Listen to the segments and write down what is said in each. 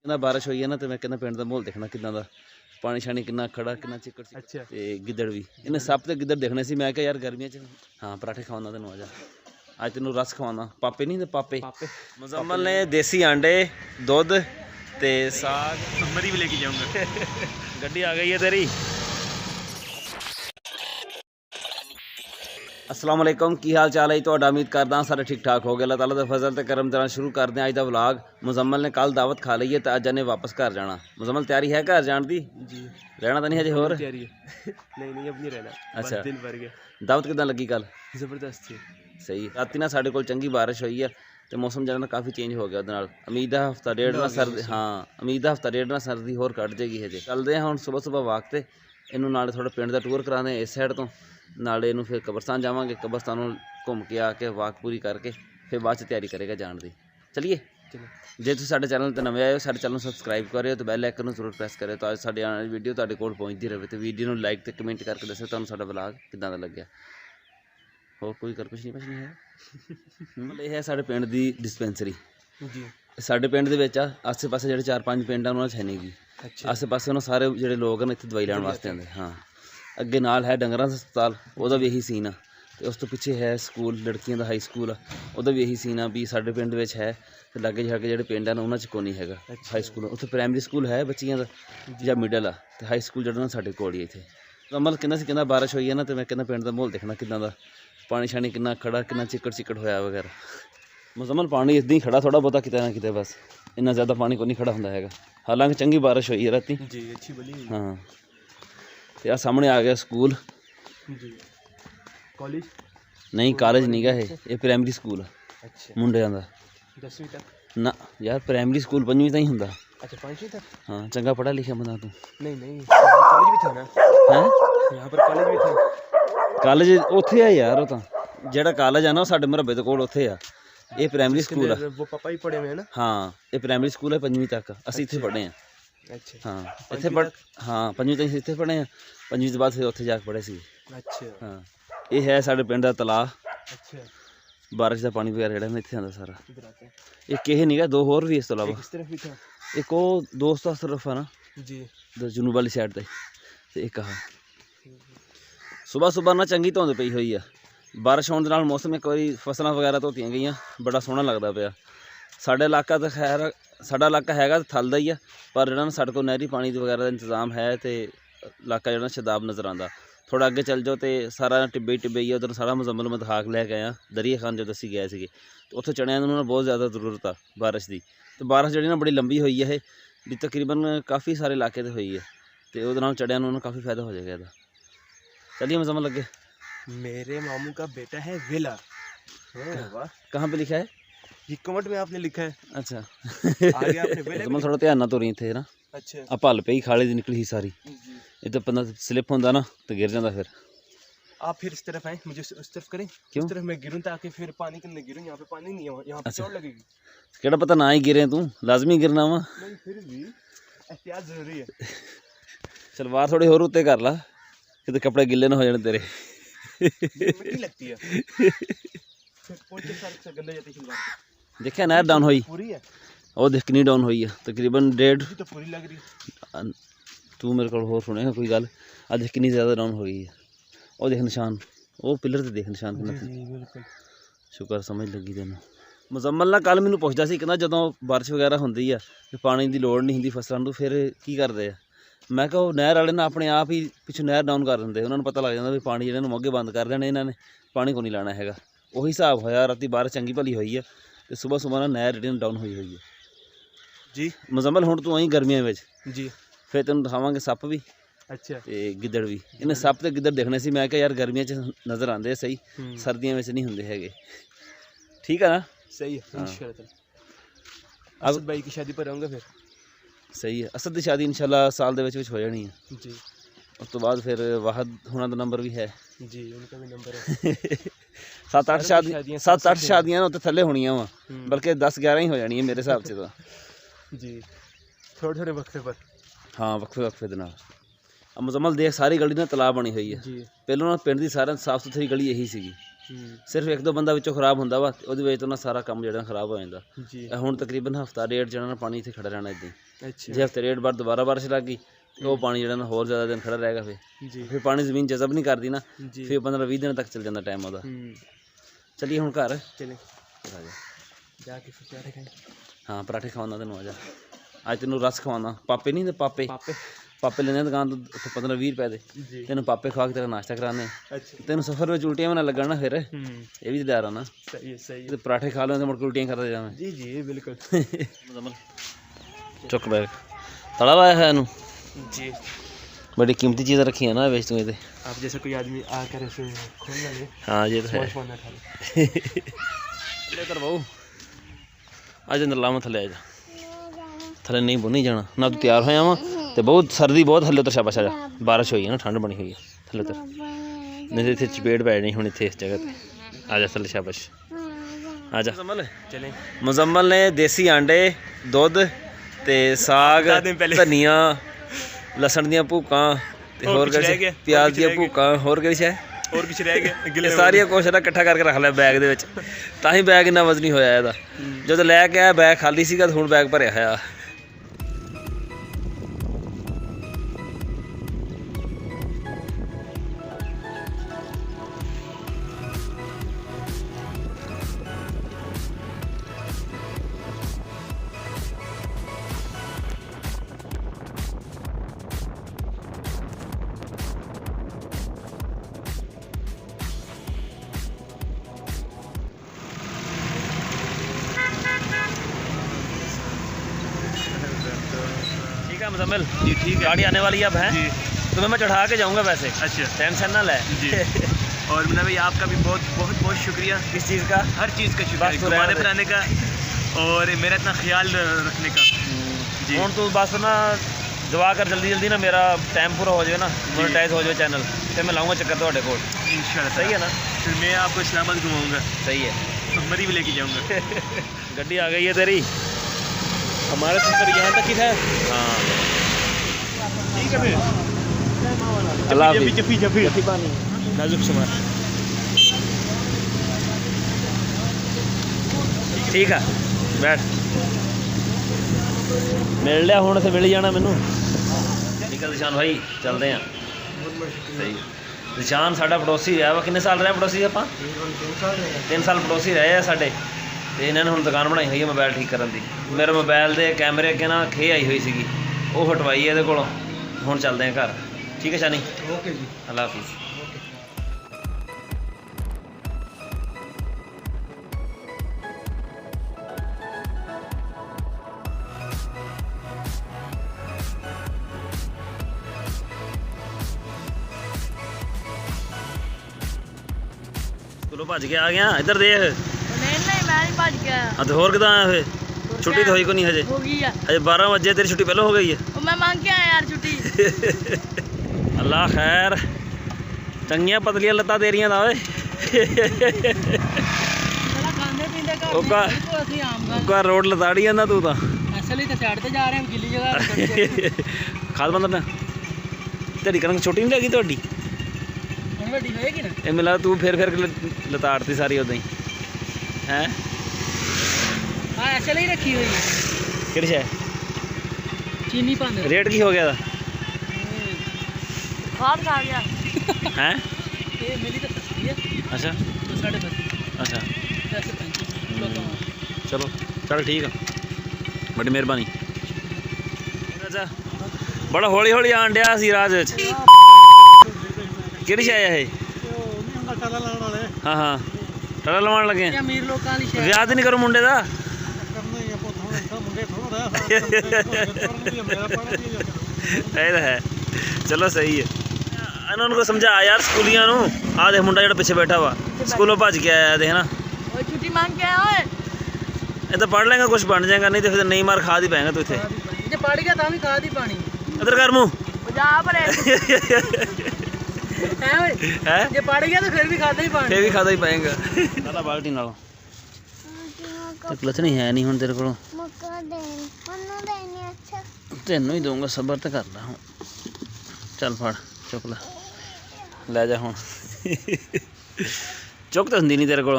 ਕਹਿੰਦਾ ਬਾਰਿਸ਼ ਹੋਈ ਹੈ ਨਾ ਤੇ ਮੈਂ ਕਹਿੰਦਾ ਪਿੰਡ ਦਾ ਮਾਹੌਲ ਦੇਖਣਾ ਕਿਦਾਂ ਦਾ ਪਾਣੀ ਛਾਣੀ ਕਿੰਨਾ ਖੜਾ ਕਿੰਨਾ ਚਿੱਕੜ ਸੀ ਅੱਛਾ ਤੇ ਗਿੱਦੜ ਵੀ ਇਹਨੇ ਸੱਪ ਤੇ ਗਿੱਦੜ ਦੇਖਣੇ ਸੀ। ਮੈਂ ਕਿਹਾ ਯਾਰ ਗਰਮੀਆਂ 'ਚ ਹਾਂ ਪਰਾਠੇ ਖਵਾਉਣਾ ਤੈਨੂੰ ਆ ਜਾ ਅੱਜ ਤੈਨੂੰ ਰਸ ਖਵਾਉਣਾ ਪਾਪੇ ਨਹੀਂ ਤੇ ਪਾਪੇ ਮੁਜ਼ੰਮਲ ਨੇ ਦੇਸੀ ਆਂਡੇ ਦੁੱਧ ਤੇ ਸਾਗ मरी भी लेके जाऊंगा। ਗੱਡੀ ਆ ਗਈ ਹੈ ਤੇਰੀ। अस्सलाम वालेकुम की हाल चाल है ਤੁਹਾਡਾ उम्मीद करदा सारे ठीक ठाक हो गए। अल्लाह ताला दे फजल ते करम दे शुरू करते हैं अज दा व्लॉग। मुजम्मल ने कल दावत खा ली है तो अज ने वापस घर जाना। मुजम्मल तैयारी है घर जाने की? जी रहना तो नहीं हजे होर? तैयारी है। नहीं अब नहीं रहना। अच्छा दिन भर गया। दावत किदां लगी कल? जबरदस्त थी। सही राती ना साडे कोल चंगी बारिश हुई है तो मौसम जरा ना काफ़ी चेंज हो गया उहदे नाल। उम्मीद है हफ्ता डेढ़ ना सर्दी हाँ उम्मीद है हफ्ता डेढ़ ना सर्दी होर कट जाएगी। हजे चलते हैं हुण सुबह सुबह वाक ते इनू नाले थोड़ा पिंड दा टूर कराने इस साइड तो नाले इनू फिर कब्रस्तान जावांगे। कब्रस्तानों घूम के आके वाक पूरी करके फिर बाद तैयारी करेगा जाने की। चलिए जे तुसीं साडे चैनल ते नवे आए हो साडे चैनल सबसक्राइब करियो तो बैल आइकन नूं जरूर प्रेस करियो तो अज साडी आने वाली वीडियो तुहाडे कोल पहुंचदी रहे। तो वीडियो नूं लाइक ते कमेंट करके दस्सो तुहानूं साडा व्लॉग किदां दा लग्गिया। होर कोई कर कुछ नहीं है। मतलब यह है साडे पिंड दी डिस्पेंसरी। जी साडे पिंड दे विच आसे पासे जिहड़े 4-5 पिंड आ उन्हां च है नहीं गी। अच्छा आसे पासे उन्हां सारे जिहड़े लोग हैं इत्थे दवाई लैण वास्ते आंदे। हाँ अगे नाल है डंगरां दा हस्पताल उहदा भी यही सीन आ ते उस तो पिछे है स्कूल लड़कियां दा हाई स्कूल आ उहदा भी यही सीन आ भी साडे पिंड विच है ते लागे जाके जिहड़े पिंड आ उन्हां च कोई नहीं हैगा। हाई स्कूल उत्थे प्राइमरी स्कूल है बच्चियां दा जां मिडल आ ते हाई स्कूल जिहड़ा ना साडे कोल ही इत्थे। अमल कहना बारिश हुई है ना तो मैं कहना पिंड दा माहौल देखना किदां दा पानी छानी किन्ना खड़ा किन्ना चिक्कड़ होया वगैरह। मुजम्मल पानी इदां ही खड़ा थोड़ा बहुता किते ना किते बस इन्ना ज़्यादा पानी को नहीं खड़ा होंदा हैगा। हालांकि चंगी बारिश हुई है राती। जी अच्छी बली हुई। हाँ तो आ सामने आ गया स्कूल। जी कॉलेज नहीं कॉलेज नहीं गा ये प्राइमरी स्कूल आ अच्छा मुंडियां दा 10वीं तक ना यार प्राइमरी स्कूल 5वीं ताईं हुंदा। अच्छा 5वीं तक हाँ चंगा पढ़ा लिखा बंदा तू। नहीं कॉलेज भी था ना हैं यहाँ पर कॉलेज भी था। कॉलेज उत्थे है यार वो तो जेड़ा कॉलेज है ना साडे मुरब्बे दे कोल उत्थे आ। ये प्राइमरी स्कूल है। वो पापा ही पढ़े हुए हैं ना। हाँ ये प्राइमरी स्कूल है 5वीं तक असीं इत्थे पढ़े हैं। अच्छा हाँ इत्थे पढ़ हाँ 5वीं तक इत्थे पढ़े हैं 5वीं तो बाद फिर उत्थे जाके पढ़े सी। अच्छा हाँ ये है साडे पिंड दा तलाऽ। अच्छा बारिश का पानी वगैरह जेहड़ा इत्थे आंदा सारा। इधर आते हैं एक ये नहीं गा दो होर भी इस तो अलावा किस तरफ भी था। एक वो दोस्त उस तरफ है ना जी जनूब वाली साइड ते एक आह सुबह सुबह ना चंगी धुंध पई हुई है। बारिश होने नाल मौसम एक बारी फसलां वगैरह धोतियां गईयां बड़ा सोहना लगदा पिया। साडा इलाका तो खैर साडा इलाका हैगा थल दा ही आ पर जिहड़ा ना साडे कोल नहरी पानी वगैरह का इंतजाम है तो इलाका जिहड़ा शदाब नज़र आंदा। थोड़ा अगे चल जाओ तो सारा टिब्बे ही है उधर सारा मुजम्मल मैं दिखा के लैके आया दरिया खान जो दसी गए थे तो उत्थे चणियां नूं बहुत ज़्यादा जरूरत आ बारिश की। तो बारिश जी ना बड़ी लंबी हुई है भी तकरीबन काफ़ी सारे इलाके तो हुई है तो उहदे नाल चणियां नूं काफ़ी फायदा हो जाएगा इहदा। चलिए मुजम्मल लगे। मेरे मामू का बेटा है वेला। वाह कहाँ पे लिखा है? ये कमेंट में आपने लिखा है। अच्छा आगे आपने वेला मुजम्मल थोड़ा ध्यान ना तुरी इत्थे ना अच्छा आ भल पई खाले दी निकली सी सारी जी इधर बंदा स्लिप होंदा ना तो गिर जाता फिर। आप फिर इस तरफ आए मुझे उस तरफ करें। क्यों? इस तरफ मैं गिरूं ताकि फिर पानी के अंदर गिरूं। यहाँ पे पानी नहीं है यहाँ पे अच्छा। चोट लगेगी। केड़ा पता ना ही गिरे तू लाजमी गिरना वा। नहीं फिर भी एहतियात जरूरी है। सलवार थोड़ी होर उत्ते कर ला कि कपड़े गिले ना हो जाने तेरे। मिट्टी लगती है फिर पोंचे सारे गंदे जाते सलवार देखिया नहर डाउन हुई पूरी है। और देख कितनी डाउन हुई है तकरीबन 1.5। तो पूरी लग रही। तू मेरे को होर सुनेगा कोई गल आ देख कितनी ज़्यादा डाउन हो गई है। और देख निशान वो पिलर ते देख निशान कितना। बिल्कुल शुक्र समझ लगी तेन। मुजम्मल ना कल मैनू पुछदा सी कहंदा जदों बारिश वगैरह हुंदी आ ते पानी की लोड़ नहीं हुंदी फसलां नूं फिर की करदे आ। मैं कहा नहर वाले ना अपने आप ही पिछों नहर डाउन कर दिंदे उन्होंने पता लग जाता भी पानी जिहड़े मोगे बंद कर देने इन्होंने पानी को नहीं लाना हैगा। उही हिसाब होया राती बारिश चंगी भली हुई है तो सुबह सुबह ना नहर जिहड़ी डाउन हुई है जी। मुजम्मल हुण तू आई गर्मियों में जी फिर तेन दिखावांगे सप्प भी अच्छा ते गिद्दड़ भी। इन्हें सप्प ते गिद्दड़ देखने सी मैं कहा यार गर्मियों च नज़र आते सही सर्दियों में नहीं होंगे हैगे। ठीक है ना सही है हाँ। इंशाल्लाह अब भाई की शादी पर आऊँगा फिर। सही है असद की शादी इंशाल्लाह साल दे विच हो जानी है जी। उस तो बाद फिर वाहद होना का नंबर भी है जी उनका भी नंबर है। 7-8 शादियां उत्ते थल्ले होनियां वा बल्कि 10-11 ही हो जानी है मेरे हिसाब से तो। जी थोड़े थोड़े वक्फे पर। हाँ वक्फे वक्फे दे नाल। अब मुजम्मल देख सारी गली ना तलाब बनी हुई है। जी पहलों ना पिंड दी सारा साफ सुथरी गली यही सीगी ਸਿਰਫ ਇੱਕ ਦੋ ਬੰਦਾ ਵਿੱਚੋਂ ਖਰਾਬ ਹੁੰਦਾ ਵਾ, ਉਹਦੇ ਵਿੱਚ ਤੋਂ ਨਾ ਸਾਰਾ ਕੰਮ ਜਿਹੜਾ ਖਰਾਬ ਹੋ ਜਾਂਦਾ ਜੀ। ਹੁਣ ਤਕਰੀਬਨ ਹਫਤਾ ਡੇਢ ਜਿਹੜਾ ਨਾ ਪਾਣੀ ਇੱਥੇ ਖੜਾ ਰਹਿਣਾ ਇੱਦਾਂ ਹੀ। ਅੱਛਾ ਜੇ ਹਫਤੇ ਡੇਢ ਬਾਅਦ ਦੁਬਾਰਾ ਬਾਰਿਸ਼ ਲੱਗ ਗਈ ਤੇ ਉਹ ਪਾਣੀ ਜਿਹੜਾ ਨਾ ਹੋਰ ਜ਼ਿਆਦਾ ਦਿਨ ਖੜਾ ਰਹੇਗਾ। ਜੀ ਫਿਰ ਪਾਣੀ ਜ਼ਮੀਨ ਜਜ਼ਬ ਨਹੀਂ ਕਰਦੀ ਨਾ, ਜੀ। ਫਿਰ 15-20 ਦਿਨ ਤੱਕ ਚੱਲ ਜਾਂਦਾ ਟਾਈਮ ਉਹਦਾ। ਚਲੀਏ ਹੁਣ ਘਰ ਚਲੇ ਆ ਜਾ। ਜਾ ਕੇ ਫਿਰ ਪਰਾਠੇ ਖਾਏ। ਹਾਂ ਪਰਾਠੇ ਖਵਾਉਂਦਾ ਤੈਨੂੰ, ਆ ਜਾ। ਅੱਜ ਤੈਨੂੰ ਰਸ ਖਵਾਉਂਦਾ। ਪਾਪੇ ਨਹੀਂ ਤੇ ਪਾਪੇ ਪਾਪੇ ਪਾਪੇ ਲੈਣੇ ਦੁਕਾਨ ਤੋਂ ਉੱਥੇ 15-20 ਰੁਪਏ ਦੇ। ਜੀ। ਤੈਨੂੰ ਪਾਪੇ ਖਵਾ ਕੇ ਤੇਰਾ ਨਾਸ਼ਤਾ ਕਰਾਣੇ। ਅੱਛਾ ਤੈਨੂੰ ਸਫ਼ਰ ਵਿੱਚ ਉਲਟੀਆਂ ਵੀ ਨਾ ਲੱਗਣ ਨਾ ਫਿਰ, ਇਹ ਵੀ ਡਰ ਆ ਨਾ। ਸਹੀ ਹੈ ਸਹੀ ਤੇ ਪਰਾਠੇ ਖਾ ਲਓ ਤੇ ਮੁੜ ਕੇ ਉਲਟੀਆਂ ਕਰਦੇ ਜਾਵੇਂ। ਜੀ ਜੀ ਬਿल्कुल। ਚੁੱਕ ਬੈਗ ਤਲਾ ਲਾਇਆ ਹੈ ਇਹਨੂੰ। जी बड़ी कीमती चीज़ें रखी है ना बेच तू ये। आप जैसे कोई आदमी आकर ऐसे खोल ना ले। हाँ ये तो है। फोन उठा ले। लेकर बहु आज अंदर लावा थले आ जा। थले नहीं बुनी जाना ना, तू तैयार होया वा ते बहुत सर्दी बहुत थले उतर शाबाश आ जा। बारिश हुई है ना, ठंड बनी हुई है थले उतर, नहीं तो इतने चपेट पै नहीं होनी इतने इस जगह पे। आ जा थले शाबाश आ जा। मुजम्मल चले। मुजम्मल ने देसी आंडे दुध ते साग धनिया लसन दियां भूकां ते होर किश प्याज दियां भूकां होर किश है और कुछ रह गया सारिया कुछ ना इकट्ठा करके रख लिया बैग दे विच, तां ही बैग इन्ना वजनी होया इहदा। जदों लैके आया बैग खाली सीगा ते हुण बैग भरिया होया। ठीक है मुजम्मिल जी ठीक है। गाड़ी आने वाली है अब है जी। तुम्हें मैं चढ़ा के जाऊंगा वैसे, अच्छा टेंशन ना ले। जी। और मुन्ना भाई आपका भी बहुत बहुत बहुत शुक्रिया, किस चीज़ का? हर चीज़ का बस शुक्रिया, तो घुमाने रहने दे। फिराने का और मेरा इतना ख्याल रखने का। जी। हूँ तू बस ना दुआ कर जल्दी जल्दी ना मेरा टाइम पूरा हो जाए ना, मोनेटाइज हो जाए चैनल, फिर मैं लाऊंगा चक्कर ਤੁਹਾਡੇ ਕੋਲ। इंशाल्लाह सही है ना? फिर मैं आपको इस्लामाबाद घुमाऊंगा, सही है। तो मरी भी लेके जाऊंगा। गड्डी आ गई है तेरी, हमारा सफर यहाँ तक ही था। हाँ ठीक है फिर अल्लाह जफी हाफिज़। जफी जफी जफी पानी नाजुक समार। ठीक है बैठ, मिल लिया हूँ इत्थे मिल ही जाना मैनू। निकल निशान भाई चलते हैं। सही निशान साडा पड़ोसी रहा वा, कितने साल रहे पड़ोसी ਆਪਾਂ 3 साल पड़ोसी रहे ਆ ਸਾਡੇ, ਤੇ ਇਹਨਾਂ ਨੇ ਹੁਣ ਦੁਕਾਨ ਬਣਾਈ ਹੋਈ ਹੈ ਮੋਬਾਈਲ ਠੀਕ ਕਰਨ ਦੀ। ਮੇਰੇ ਮੋਬਾਈਲ ਦੇ ਕੈਮਰੇ ਅੱਗੇ ਨਾ ਖੇ ਆਈ ਹੋਈ ਸੀਗੀ, ਉਹ ਹਟਵਾਈ ਇਹਦੇ ਕੋਲੋਂ। ਹੁਣ ਚੱਲਦੇ ਹਾਂ ਘਰ। ਠੀਕ ਹੈ ਸ਼ਾਨੀ? ओके जी। ਅੱਲਾ ਹਾਫਿਜ਼। ਸਕੂਲੋਂ ਭੱਜ ਕੇ ਆ ਗਿਆ, ਇੱਧਰ ਦੇਖ। नहीं नहीं मैं नहीं भज गया। ਹਾਂ ਤੇ ਹੋਰ ਕਿਦਾਂ ਆਇਆ ਫੇ? ਛੁੱਟੀ ਤਾਂ ਹੋਈ ਕੋਈ ਨਹੀਂ ਹਜੇ, हो गई है ਹਜੇ 12 ਵਜੇ, ਤੇਰੀ ਛੁੱਟੀ ਪਹਿਲਾਂ ਹੋ ਗਈ ਹੈ। और मैं मांग के आया यार छुट्टी। ਅੱਲਾ ਖੈਰ, ਚੰਗੀਆਂ ਪਤਲੀਆਂ ਲੱਤਾਂ ਤੇਰੀਆਂ ਦਾ ਓਏ। चला खांदे पींदे घर ਉਹ ਕਾ तो असली आम गल ਕਾ ਰੋਡ ਲਤਾੜੀ ਜਾਂਦਾ ਤੂੰ ਤਾਂ। असली तो साइड ते जा रहे हैं गिल्ली जगह। ਖਾਦ ਬੰਦ ਨਾ ਤੇਰੀ ਕਣਕ ਛੋਟੀ ਨਹੀਂ ਲੱਗੀ ਤੁਹਾਡੀ? हुन वड्डी होएगी ना। ਇਹ ਮਿਲਾ ਤੂੰ ਫਿਰ ਲਤਾੜਤੀ ਸਾਰੀ ਉਦਾਂ ਹੀ ਹੈ। हां असली रखी हुई है ਕਿਹੜੀ ਸ਼ੈ? चीनी पांद ਰੇਟ ਕੀ ਹੋ ਗਿਆ ਦਾ खाद खा गया ਹੈ? ये मेरी तो सस्ती है ਅੱਛਾ तो 35 ਅੱਛਾ वैसे 35 किलो का। ਚਲੋ ਚੱਲ ਠੀਕ ਆ, ਬੜੀ ਮਿਹਰਬਾਨੀ। ਅੱਛਾ ਬੜਾ ਹੌਲੀ ਹੌਲੀ ਆਣ ਡਿਆ ਸੀ ਰਾਜ ਵਿੱਚ। ਕਿਹੜੀ ਸ਼ੈ ਆ ਇਹ? टाला लाने वाले ਹਾਂ ਹਾਂ ਟੜਾ ਲਵਾਉਣ ਲੱਗੇ ये ਆ। अमीर लोगों वाली शहर ਵਿਆਹ ਤੇ ਨਹੀਂ ਕਰੋ ਮੁੰਡੇ ਦਾ? करना ही है पुत मुंडे थोड़ा रहा मेरा पढ़ ਇਹ ਤਾਂ ਹੈ। ਚਲੋ ਸਹੀ ਹੈ। ਇਹਨਾਂ ਨੂੰ ਕੋਈ ਸਮਝਾ ਯਾਰ ਸਕੂਲੀਆਂ ਨੂੰ। ਆਹ ਦੇਖ ਮੁੰਡਾ ਜਿਹੜਾ ਪਿੱਛੇ ਬੈਠਾ ਵਾ, ਸਕੂਲੋਂ ਭੱਜ ਕੇ ਆਇਆ ਦੇਖ ਨਾ। ओए छुट्टी मांग के आया ओए। ਇਹ ਤਾਂ ਪੜ੍ਹ ਲੇਗਾ ਕੁਝ ਬਣ ਜਾਏਗਾ, ਨਹੀਂ ਤੇ ਫਿਰ ਨਹੀਂ ਮਾਰ ਖਾ ਦੀ ਪਾਏਗਾ ਤੂੰ ਇੱਥੇ। जे पड़ गया तां भी खाद ही पानी ਇੱਧਰ ਕਰ ਮੂੰਹ। जा परे है ओए। ਹੈ जे पड़ गया तो फिर भी खादा ही पानी। ਫੇਰ ਵੀ ਖਾਦਾ ਹੀ ਪਾਏਗਾ। ਨਾਲਾ ਬਾਲਟੀ ਨਾਲ ਤੇ ਕਲਚ ਨਹੀਂ ਹੈ ਨਹੀਂ ਹੁਣ ਤੇਰੇ ਕੋਲ। ਤੈਨੂੰ ਹੀ ਦਊਂਗਾ, ਸਬਰ ਤੇ ਕਰ ਲੈ ਹੁਣ। ਚੱਲ ਫੜ ਚੁੱਕ ਲੈ, ਲੈ ਜਾ ਹੁਣ। चुक तो होंगी नहीं तेरे को।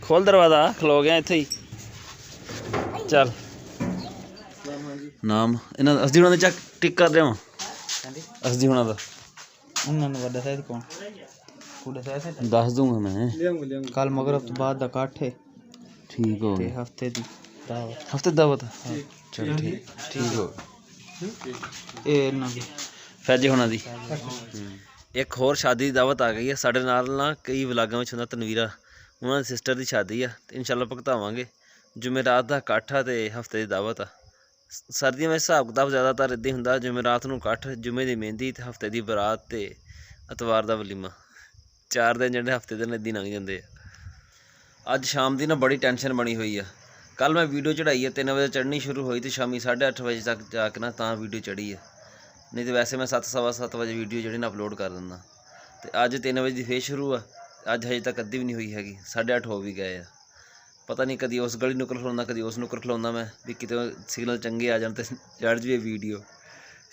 खोल दरवाजा, खलो गया इत्थे ही। चल नाम इन्हां असदी हुणां दा चक टिक कर देवां। असदी हुणां दा दस दूंगा मैं। कल मगरब तो बाद दा काठ है ठीक हो ते गया। हफ्ते दी दावत हफ्ते दावत चल ठीक ठीक हो ए ना फैजे हुणां दी। एक होर शादी ਦੀ ਦਾਵਤ ਆ ਗਈ ਹੈ ਸਾਡੇ ਨਾਲ ਨਾ ਕਈ ਵਲਾਗਾਂ ਵਿੱਚ ਹੁੰਦਾ ਤਨਵੀਰਾ ਉਹਨਾਂ ਦੀ ਸਿਸਟਰ ਦੀ ਸ਼ਾਦੀ ਆ ਤੇ ਇਨਸ਼ਾਅੱਲਾ ਭੁਗਤਾਵਾਂਗੇ ਜੁਮੇਰਾਤ ਦਾ ਇਕੱਠ ਆ ਤੇ ਹਫਤੇ ਦੀ ਦਾਵਤ ਆ ਸਰਦੀਆਂ ਵਿੱਚ ਹਿਸਾਬ ਕਿਤਾਬ ਜ਼ਿਆਦਾਤਰ ਇੱਦਾਂ ਹੀ ਹੁੰਦਾ ਜੁਮੇਰਾਤ ਨੂੰ ਇਕੱਠ ਜੁਮੇ ਦੀ ਮਹਿੰਦੀ ਤੇ ਹਫਤੇ ਦੀ ਬਰਾਤ ਤੇ ਐਤਵਾਰ ਦਾ ਵਲੀਮਾ 4 ਦਿਨ ਜਿਹੜੇ ਹਫਤੇ ਦੇ ਨਦੀ ਲੰਘ ਜਾਂਦੇ ਆ ਅੱਜ ਸ਼ਾਮ ਦੀ ਨਾ ਬੜੀ ਟੈਨਸ਼ਨ ਬਣੀ ਹੋਈ ਆ ਕੱਲ ਮੈਂ ਵੀਡੀਓ ਚੜਾਈ ਆ 3 ਵਜੇ ਚੜ੍ਹਨੀ ਸ਼ੁਰੂ ਹੋਈ ਤੇ ਸ਼ਾਮੀ 8:30 ਵਜੇ ਤੱਕ ਜਾ ਕੇ ਨਾ ਤਾਂ ਵੀਡੀਓ ਚੜ੍ਹੀ ਆ नहीं तो वैसे मैं 7:15 बजे वीडियो जी ना अपलोड कर दिंदा तो अज 3 बजे की फिर शुरू आ अज हजे तक अद्धी भी नहीं हुई हैगी 8:30 हो भी गए पता नहीं कभी उस गली नुकर खलोंदा कभी उस नुकर खलोंदा मैं भी कितने सिग्नल चंगे आ जान तो चढ़ जाए वीडियो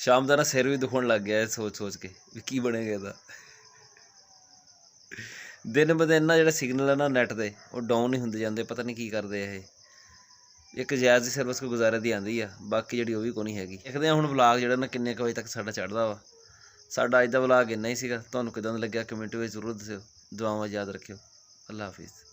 शाम का ना सिर भी दुखन लग गया सोच सोच के भी की बनेगा ਇਹਦਾ दिन ब दिन ना जो सिग्नल है ना नैट के वो डाउन ही होंदे जाते पता नहीं की करते ये एक जायज़ की सर्विस को गुजारे की आती है बाकी जी वो भी कोई नहीं हैगी देखते हैं हुण व्लॉग जो ना किन्ने बजे तक साडा चढ़दा वा साडा अज दा व्लॉग इन्ना ही सीगा तुहानूं किदां दा लग्गिया कमेंट में जरूर दस्सिओ दुआवां याद रखियो अल्लाह हाफिज़।